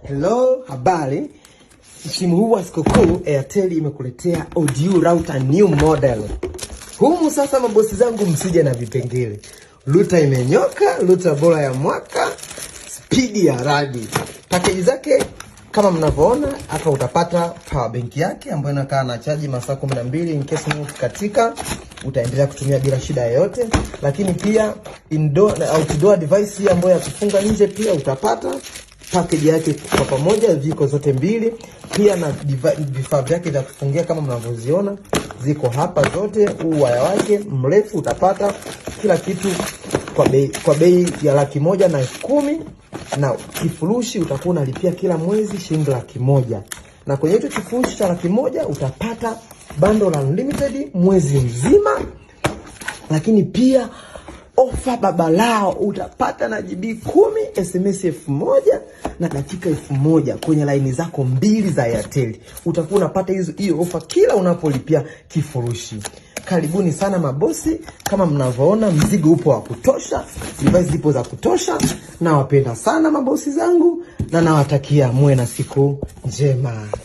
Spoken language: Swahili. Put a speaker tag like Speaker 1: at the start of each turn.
Speaker 1: Hello, habari. Msimu huu wa sikukuu Airtel imekuletea audio router new model. Humu sasa mabosi zangu msije na vipengele. Router imenyoka, router bora ya mwaka, speed ya radi. Package zake kama mnavyoona hapa, utapata power bank yake ambayo inakaa na chaji masaa 12 in case katika utaendelea kutumia bila shida yoyote. Lakini pia indoor na outdoor device ambayo ya kufunga nje pia utapata package yake kwa pamoja, viko zote mbili. Pia na vifaa vyake vya kufungia kama mnavyoziona ziko hapa zote. Huu waya wake mrefu utapata kila kitu kwa bei ya 110,000 na kifurushi utakuwa unalipia kila mwezi shilingi 100,000. Na kwenye hicho kifurushi cha 100,000 utapata bundle unlimited mwezi mzima. Lakini pia ofa babalao, utapata na GB 10, SMS 1000 na dakika 1000 kwenye laini zako mbili za Airtel. Utakuwa unapata hiyo ofa kila unapolipia kifurushi. Karibuni sana mabosi, kama mnavyoona mzigo upo wa kutosha, device zipo za kutosha. Nawapenda sana mabosi zangu na nawatakia muwe na siku njema.